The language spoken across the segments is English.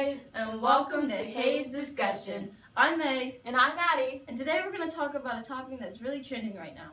guys, and welcome to Hayes Discussion. I'm May. And I'm Maddie. And today we're going to talk about a topic that's really trending right now.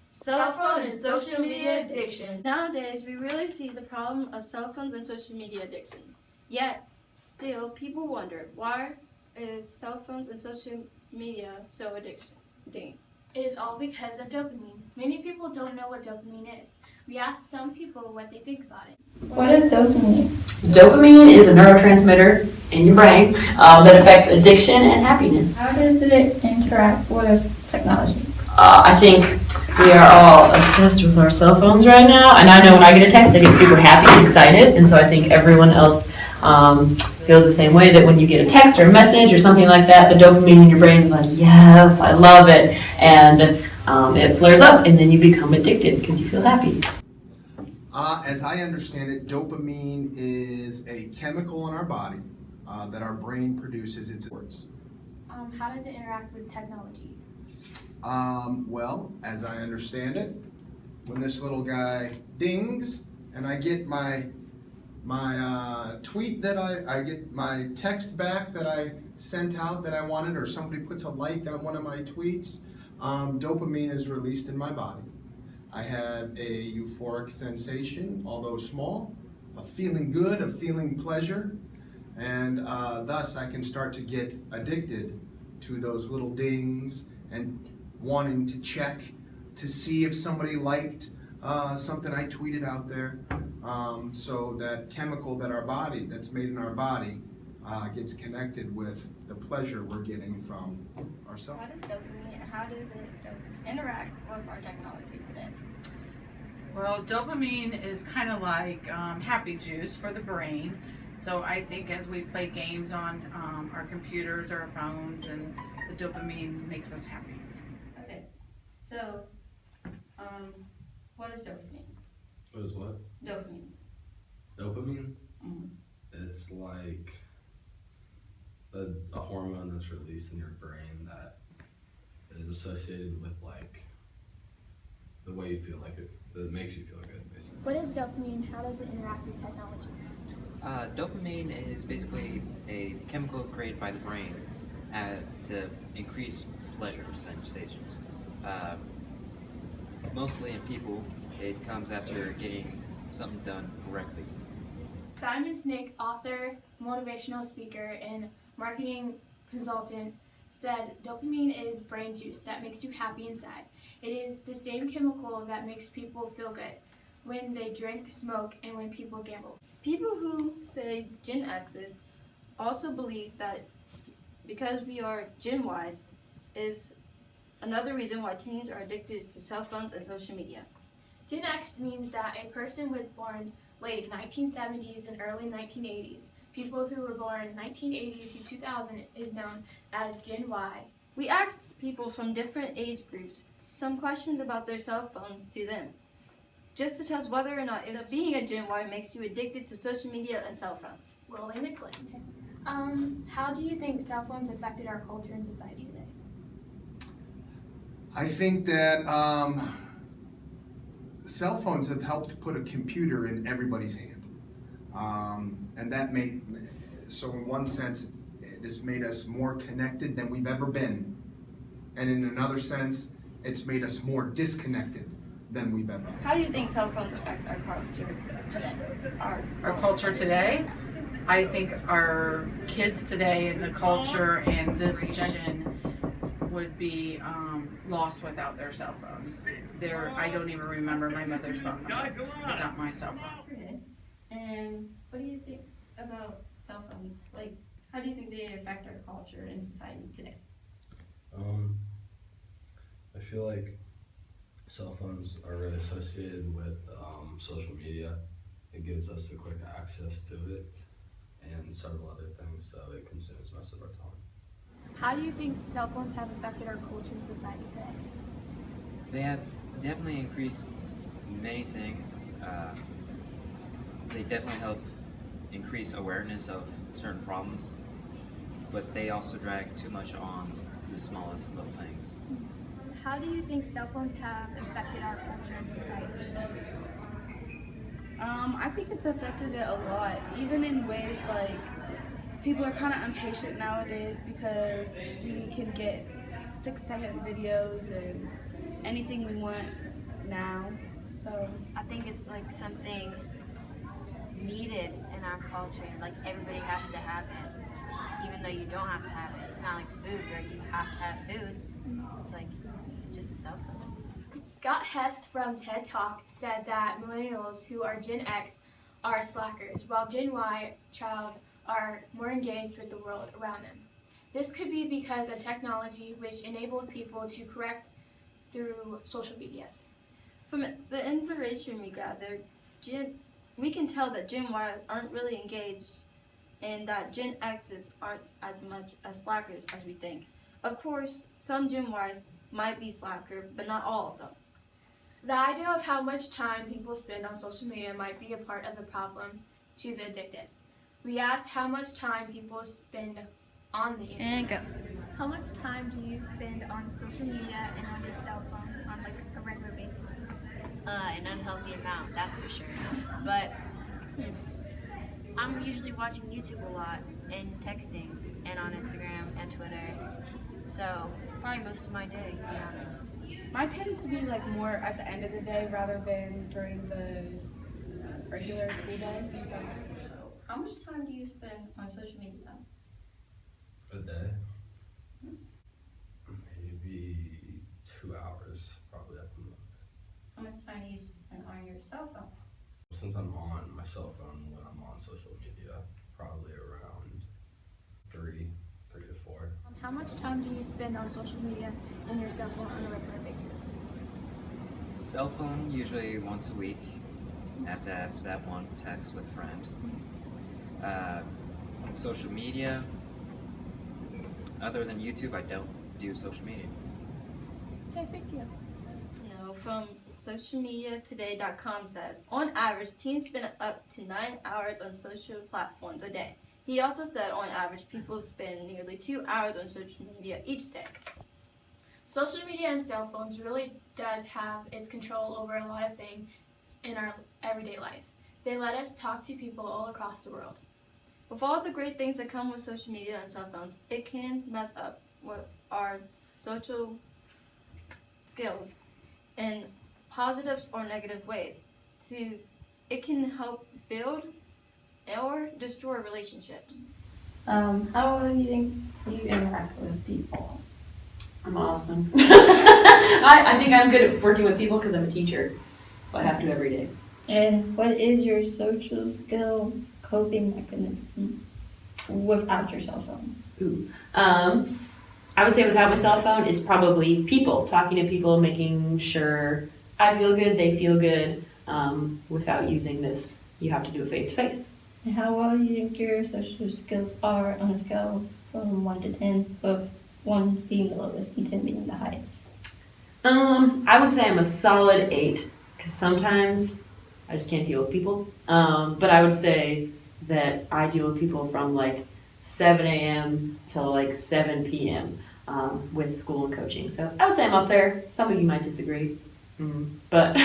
Cell phone and social media addiction. Nowadays, we really see the problem of cell phones and social media addiction. Yet, still, people wonder, why is cell phones and social media so addicting? It is all because of dopamine. Many people don't know what dopamine is. We asked some people what they think about it. What is dopamine? Dopamine is a neurotransmitter in your brain that affects addiction and happiness. How does it interact with technology? I think we are all obsessed with our cell phones right now. And I know when I get a text, I get super happy and excited. And so I think everyone else feels the same way, that when you get a text or a message or something like that, the dopamine in your brain is like, yes, I love it. And it flares up, and then you become addicted because you feel happy. As I understand it, dopamine is a chemical in our body that our brain produces. It's words. How does it interact with technology? Well, as I understand it, when this little guy dings and I get my tweet that I get my text back that I sent out that I wanted, or somebody puts a like on one of my tweets, dopamine is released in my body. I have a euphoric sensation, although small, of feeling good, of feeling pleasure, and thus I can start to get addicted to those little dings and wanting to check to see if somebody liked something I tweeted out there. So that chemical that's made in our body gets connected with the pleasure we're getting from ourselves. How does dopamine, how does it interact with our technology today? Well, dopamine is kind of like happy juice for the brain. So I think as we play games on our computers or our phones, and the dopamine makes us happy. Okay, so what is dopamine? What is what? Dopamine. Dopamine? Mhm. It's like a hormone that's released in your brain that is associated with like the way you feel, like that makes you feel good, basically. What is dopamine? How does it interact with technology? Dopamine is basically a chemical created by the brain to increase pleasure sensations. Mostly in people, it comes after getting something done correctly. Simon Sinek, author, motivational speaker, and marketing consultant, said dopamine is brain juice that makes you happy inside. It is the same chemical that makes people feel good when they drink, smoke, and when people gamble. People who say Gen X's also believe that because we are Gen Ys is another reason why teens are addicted to cell phones and social media. Gen X means that a person was born late 1970s and early 1980s. People who were born 1980 to 2000 is known as Gen Y. We asked people from different age groups some questions about their cell phones to them, just to test whether or not if being a Gen Y makes you addicted to social media and cell phones. Rolling the clip. How do you think cell phones affected our culture and society today? I think that cell phones have helped put a computer in everybody's hand. And that so in one sense, it has made us more connected than we've ever been. And in another sense, it's made us more disconnected than we've ever been. How do you think cell phones affect our culture today? Our culture today, I think our kids today and the culture and this generation would be lost without their cell phones. I don't even remember my mother's phone number without my cell phone. Okay. And what do you think about cell phones? Like, how do you think they affect our culture and society today? I feel like cell phones are really associated with social media. It gives us a quick access to it and several other things, so it consumes most of our time. How do you think cell phones have affected our culture and society today? They have definitely increased many things. They definitely help increase awareness of certain problems, but they also drag too much on the smallest little things. How do you think cell phones have affected our culture and society? I think it's affected it a lot, even in ways like people are kind of impatient nowadays because we can get 6-second videos and anything we want now. So I think it's like something needed in our culture. Like everybody has to have it, even though you don't have to have it. It's not like food where you have to have food. It's like it's just a cell phone. Scott Hess from TED Talk said that millennials who are Gen X are slackers, while Gen Y child are more engaged with the world around them. This could be because of technology, which enabled people to connect through social medias. From the information we gathered, we can tell that Gen Y aren't really engaged and that Gen X's aren't as much as slackers as we think. Of course, some Gen Ys might be slacker, but not all of them. The idea of how much time people spend on social media might be a part of the problem to the addicted. We asked how much time people spend on the internet. And go. How much time do you spend on social media and on your cell phone on like a regular basis? An unhealthy amount, that's for sure. But I'm usually watching YouTube a lot and texting and on Instagram and Twitter. So probably most of my day, to be honest. mine tends to be like more at the end of the day rather than during the regular school day. So How much time do you spend on social media? A day? Maybe 2 hours, probably at the most. How much time do you spend on your cell phone? Since I'm on my cell phone when I'm on social media, probably around 3 to 4. How much time do you spend on social media and your cell phone on a regular basis? Cell phone usually once a week. I have to have that one text with a friend. Social media, other than YouTube, I don't do social media. Okay, thank you. Snow from socialmediatoday.com says, on average, teens spend up to 9 hours on social platforms a day. He also said on average, people spend nearly 2 hours on social media each day. Social media and cell phones really does have its control over a lot of things in our everyday life. They let us talk to people all across the world. With all the great things that come with social media and cell phones, it can mess up with our social skills in positive or negative ways. It can help build or destroy relationships. How do you think you interact with people? I'm awesome. I think I'm good at working with people because I'm a teacher, so I have to every day. And what is your social skill coping mechanism without your cell phone? I would say without my cell phone, it's probably people, talking to people, making sure I feel good, they feel good. Without using this, you have to do it face to face. And how well do you think your social skills are on a scale from 1 to 10, with 1 being the lowest and 10 being the highest? I would say I'm a solid 8, because sometimes I just can't deal with people. But I would say that I deal with people from like 7 a.m. till like 7 p.m. With school and coaching. So I would say I'm up there. Some of you might disagree. But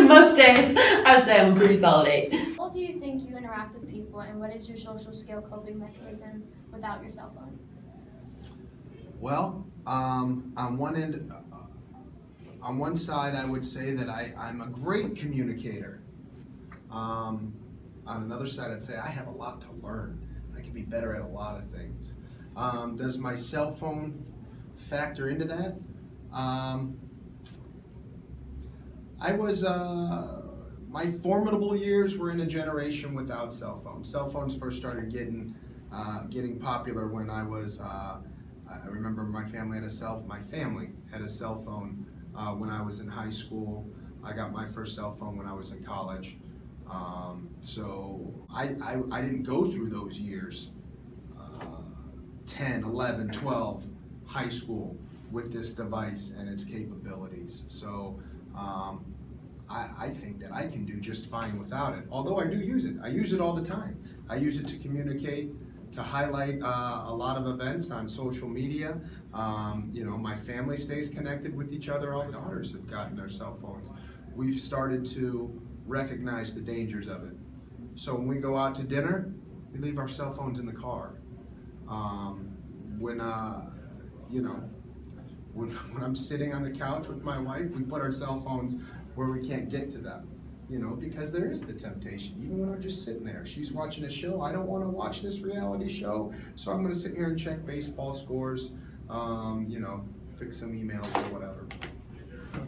most days, I would say I'm a pretty solid 8. How do you think you interact with people, and what is your social skill coping mechanism without your cell phone? Well, on one side, I would say that I'm a great communicator. On another side, I'd say I have a lot to learn. I could be better at a lot of things. Does my cell phone factor into that? My formidable years were in a generation without cell phones. Cell phones first started getting popular when I was, I remember my family had a cell phone when I was in high school. I got my first cell phone when I was in college. So I didn't go through those years, 10, 11, 12, high school, with this device and its capabilities. So I think that I can do just fine without it, although I do use it. I use it all the time. I use it to communicate, to highlight a lot of events on social media. My family stays connected with each other. All my daughters have gotten their cell phones. We've started to recognize the dangers of it. So when we go out to dinner, We leave our cell phones in the car. When I'm sitting on the couch with my wife, we put our cell phones where we can't get to them. Because there is the temptation. Even when I'm just sitting there, she's watching a show. I don't want to watch this reality show, so I'm going to sit here and check baseball scores, fix some emails or whatever.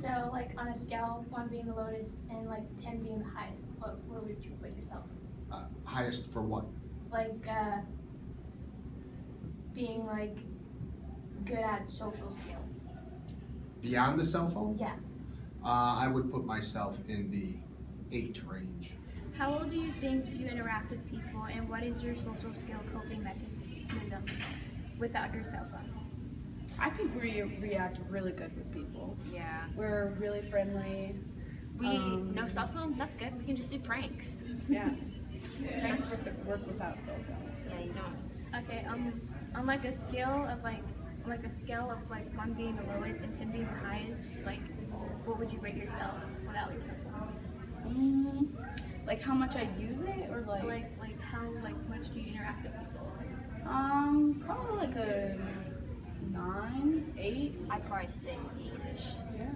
So, like, on a scale, 1 being the lowest and, like, 10 being the highest, where would you put yourself? Highest for what? Like, being, like, good at social skills. Beyond the cell phone? Yeah. I would put myself in the 8 range. How well do you think you interact with people, and what is your social skill coping mechanism without your cell phone? I think we react really good with people. Yeah. We're really friendly. No cell phone? That's good. We can just do pranks. Yeah. Pranks work without cell phones. So. Yeah, you don't. Okay, on like a scale of like 1 being the lowest and 10 being the highest, like what would you rate yourself without your cell phone? Like how much I use it, or Like how much do you interact with people? Probably like a 9, 8. I'd probably say 8-ish. Yeah.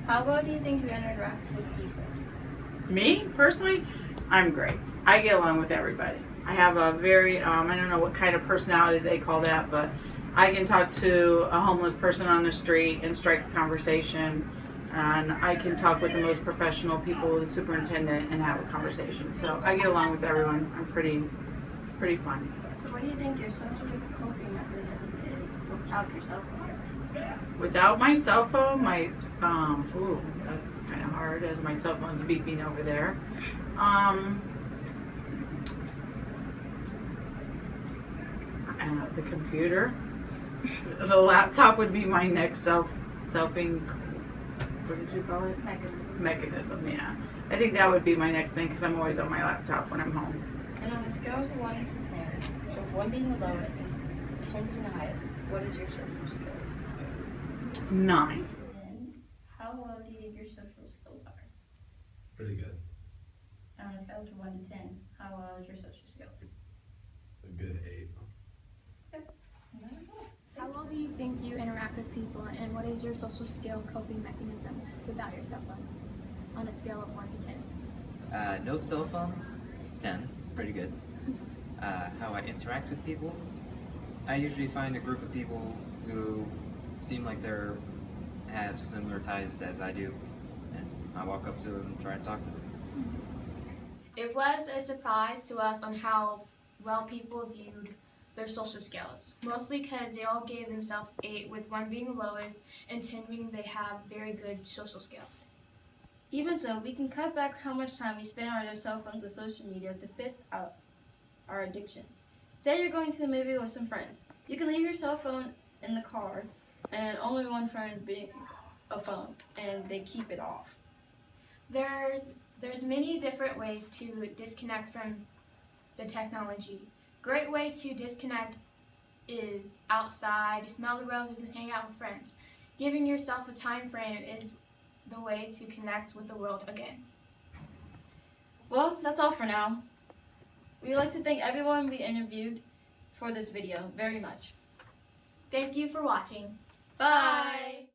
How well do you think you interact with people? Me, personally, I'm great. I get along with everybody. I have a very, I don't know what kind of personality they call that, but I can talk to a homeless person on the street and strike a conversation. And I can talk with the most professional people, the superintendent, and have a conversation. So I get along with everyone. I'm pretty fun. So what do you think your social coping mechanism is without your cell phone? Without my cell phone, that's kind of hard as my cell phone's beeping over there. The computer. The laptop would be my next selfing. What did you call it? Mechanism, yeah. I think that would be my next thing because I'm always on my laptop when I'm home. And on a scale of 1 to 10, with 1 being the lowest and 10 being the highest, what is your social skills? 9. And how well do you think your social skills are? Pretty good. On a scale of 1 to 10, how well is your social skills? A good 8. And that is all. How well do you think you interact with people, and what is your social skill coping mechanism without your cell phone on a scale of 1 to 10? No cell phone, 10, pretty good. How I interact with people, I usually find a group of people who seem like have similar ties as I do, and I walk up to them and try and talk to them. It was a surprise to us on how well people viewed their social skills, mostly because they all gave themselves 8, with 1 being the lowest and 10 being they have very good social skills. Even so, we can cut back how much time we spend on our cell phones and social media to fit out our addiction. Say you're going to the movie with some friends. You can leave your cell phone in the car and only one friend being a phone, and they keep it off. There's many different ways to disconnect from the technology. Great way to disconnect is outside, smell the roses, and hang out with friends. Giving yourself a time frame is the way to connect with the world again. Well, that's all for now. We'd like to thank everyone we interviewed for this video very much. Thank you for watching. Bye!